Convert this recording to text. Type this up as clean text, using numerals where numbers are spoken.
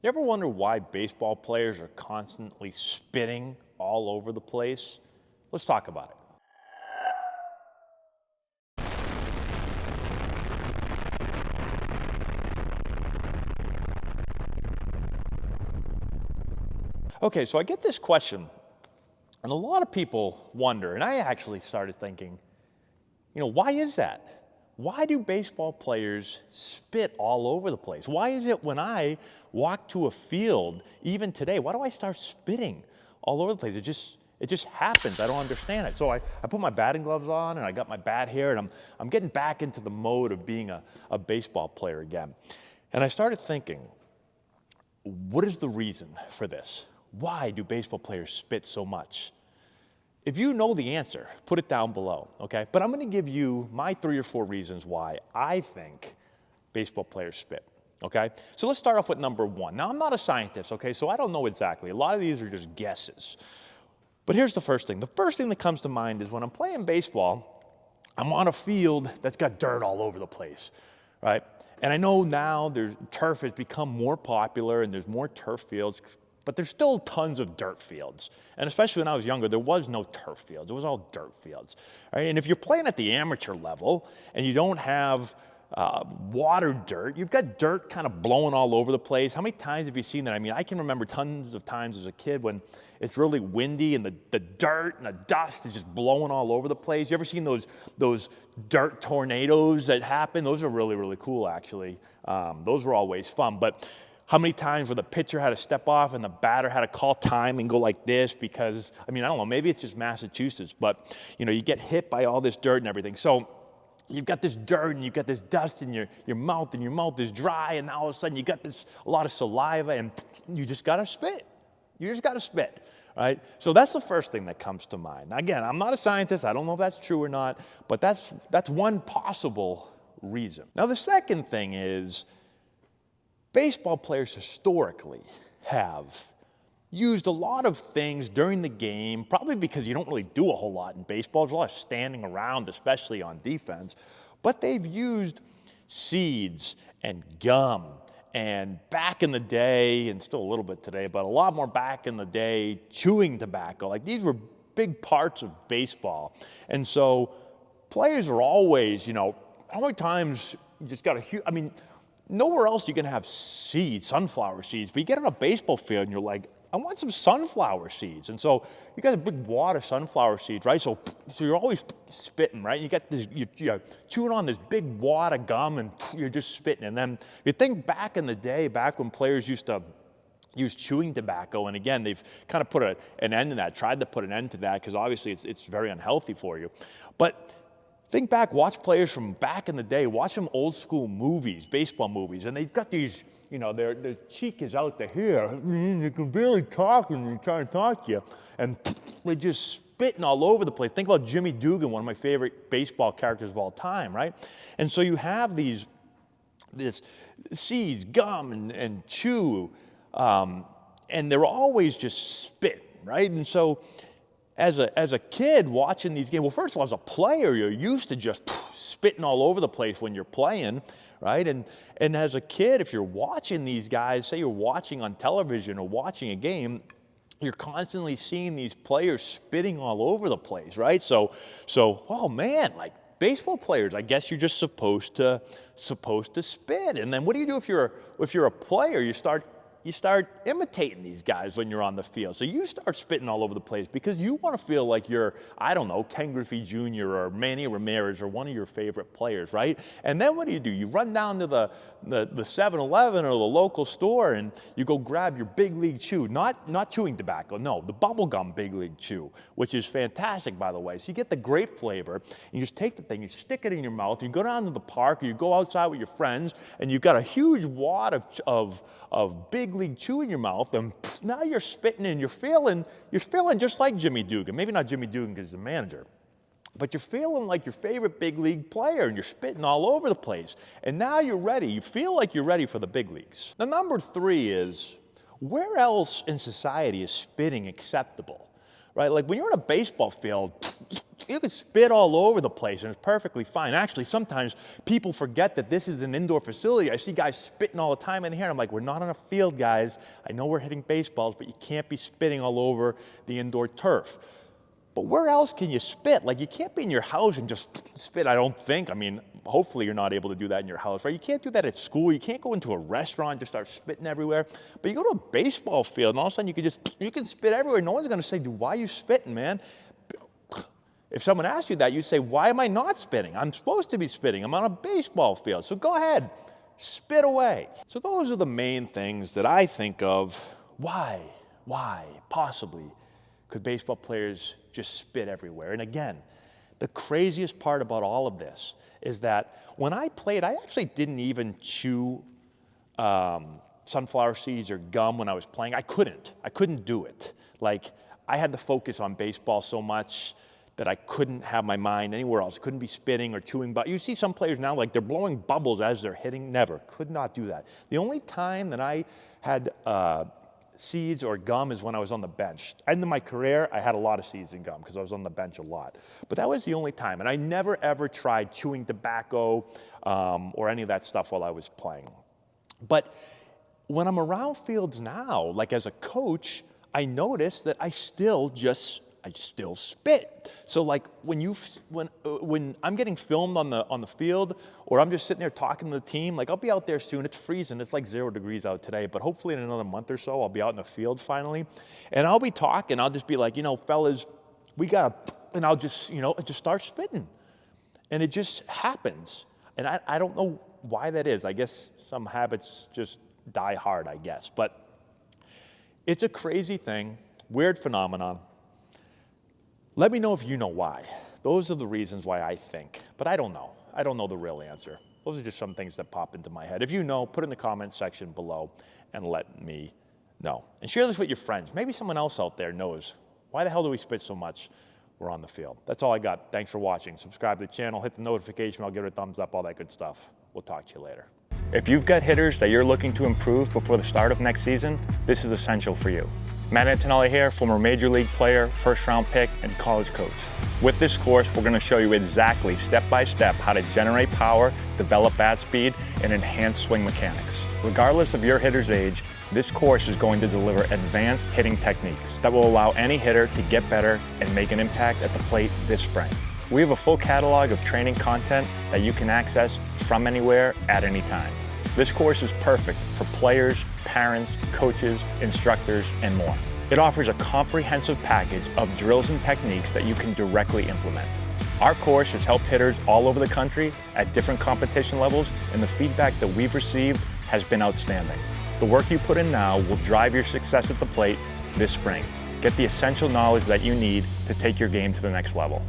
You ever wonder why baseball players are constantly spitting all over the place? Let's talk about it. Okay, so I get this question, and a lot of people wonder, and I actually started thinking, why is that? Why do baseball players spit all over the place? Why is it when I walk to a field, even today, why do I start spitting all over the place? It just happens. I don't understand it. So I put my batting gloves on and I got my bat here and I'm getting back into the mode of being a baseball player again. And I started thinking, what is the reason for this? Why do baseball players spit so much? If you know the answer, put it down below, okay? But I'm going to give you my 3 or 4 reasons why I think baseball players spit, okay? So let's start off with number 1. Now, I'm not a scientist, okay, so I don't know exactly. A lot of these are just guesses. But here's the first thing. The first thing that comes to mind is when I'm playing baseball, I'm on a field that's got dirt all over the place, right? And I know now turf has become more popular and there's more turf fields, but there's still tons of dirt fields. And especially when I was younger, there was no turf fields. It was all dirt fields. Right? And if you're playing at the amateur level and you don't have water dirt, you've got dirt kind of blowing all over the place. How many times have you seen that? I mean, I can remember tons of times as a kid when it's really windy and the dirt and the dust is just blowing all over the place. You ever seen those dirt tornadoes that happen? Those are really, really cool, actually. Those were always fun. But how many times where the pitcher had to step off and the batter had to call time and go like this because, I don't know, maybe it's just Massachusetts, but, you get hit by all this dirt and everything. So you've got this dirt and you've got this dust in your mouth and your mouth is dry and now all of a sudden you got a lot of saliva and you just got to spit. You just got to spit, right? So that's the first thing that comes to mind. Now, again, I'm not a scientist. I don't know if that's true or not, but that's one possible reason. Now, the second thing is, baseball players historically have used a lot of things during the game, probably because you don't really do a whole lot in baseball. There's a lot of standing around, especially on defense. But they've used seeds and gum. And back in the day, and still a little bit today, but a lot more back in the day, chewing tobacco. Like these were big parts of baseball. And so players are always, how many times you just got nowhere else you can have seeds, sunflower seeds, but you get on a baseball field and you're like, I want some sunflower seeds. And so you got a big wad of sunflower seeds, right? So you're always spitting, right? You got this, you're chewing on this big wad of gum and you're just spitting. And then you think back in the day, back when players used to use chewing tobacco, and again, they've kind of put an end to that, tried to put an end to that because obviously it's very unhealthy for you. But think back, watch players from back in the day, watch some old school movies, baseball movies, and they've got these, their cheek is out to here. You can barely talk when you're trying to talk to you. And they're just spitting all over the place. Think about Jimmy Dugan, one of my favorite baseball characters of all time, right? And so you have this seeds, gum, and chew, and they're always just spitting, right? And so as a kid watching these games, well, first of all, as a player, you're used to just spitting all over the place when you're playing, right? And as a kid, if you're watching these guys, say you're watching on television or watching a game, you're constantly seeing these players spitting all over the place, right? So, oh man, like baseball players, I guess you're just supposed to spit. And then what do you do if you're a player? You start imitating these guys when you're on the field. So you start spitting all over the place because you want to feel like you're, I don't know, Ken Griffey Jr. or Manny Ramirez or one of your favorite players, right? And then what do? You run down to the 7-Eleven or the local store and you go grab your Big League Chew, not chewing tobacco, no, the bubblegum Big League Chew, which is fantastic, by the way. So you get the grape flavor and you just take the thing, you stick it in your mouth, you go down to the park or you go outside with your friends and you've got a huge wad of Big League Chew in your mouth, and now you're spitting and you're feeling just like Jimmy Dugan. Maybe not Jimmy Dugan because he's the manager, but you're feeling like your favorite big league player and you're spitting all over the place. And now you're ready. You feel like you're ready for the big leagues. Now, number 3 is, where else in society is spitting acceptable? right? Like when you're in a baseball field, you can spit all over the place and it's perfectly fine. Actually, sometimes people forget that this is an indoor facility. I see guys spitting all the time in here. I'm like, we're not on a field, guys. I know we're hitting baseballs, but you can't be spitting all over the indoor turf. But where else can you spit? Like, you can't be in your house and just spit, I don't think. I mean, hopefully you're not able to do that in your house, right? You can't do that at school. You can't go into a restaurant and just start spitting everywhere. But you go to a baseball field and all of a sudden you can spit everywhere. No one's going to say, dude, why are you spitting, man? If someone asks you that, you say, why am I not spitting? I'm supposed to be spitting. I'm on a baseball field. So go ahead, spit away. So those are the main things that I think of. Why, possibly, could baseball players just spit everywhere? And again, the craziest part about all of this is that when I played, I actually didn't even chew sunflower seeds or gum when I was playing. I couldn't do it. Like, I had to focus on baseball so much that I couldn't have my mind anywhere else. I couldn't be spitting or chewing. But you see some players now, like they're blowing bubbles as they're hitting. Never, could not do that. The only time that I had seeds or gum is when I was on the bench. End of my career, I had a lot of seeds and gum because I was on the bench a lot. But that was the only time. And I never, ever tried chewing tobacco or any of that stuff while I was playing. But when I'm around fields now, like as a coach, I notice that I still spit. So like when I'm getting filmed on the field, or I'm just sitting there talking to the team, like I'll be out there soon. It's freezing. It's like 0 degrees out today, but hopefully in another month or so, I'll be out in the field finally, and I'll be talking. I'll just be like, fellas, and I'll just, just start spitting, and it just happens. And I don't know why that is. I guess some habits just die hard, I guess. But it's a crazy thing, weird phenomenon. Let me know if you know why. Those are the reasons why I think, but I don't know. I don't know the real answer. Those are just some things that pop into my head. If you know, put it in the comment section below and let me know. And share this with your friends. Maybe someone else out there knows, why the hell do we spit so much? We're on the field. That's all I got. Thanks for watching. Subscribe to the channel, hit the notification bell, give it a thumbs up, all that good stuff. We'll talk to you later. If you've got hitters that you're looking to improve before the start of next season, this is essential for you. Matt Antonelli here, former Major League player, first-round pick, and college coach. With this course, we're going to show you exactly, step-by-step, how to generate power, develop bat speed, and enhance swing mechanics. Regardless of your hitter's age, this course is going to deliver advanced hitting techniques that will allow any hitter to get better and make an impact at the plate this spring. We have a full catalog of training content that you can access from anywhere at any time. This course is perfect for players, parents, coaches, instructors, and more. It offers a comprehensive package of drills and techniques that you can directly implement. Our course has helped hitters all over the country at different competition levels, and the feedback that we've received has been outstanding. The work you put in now will drive your success at the plate this spring. Get the essential knowledge that you need to take your game to the next level.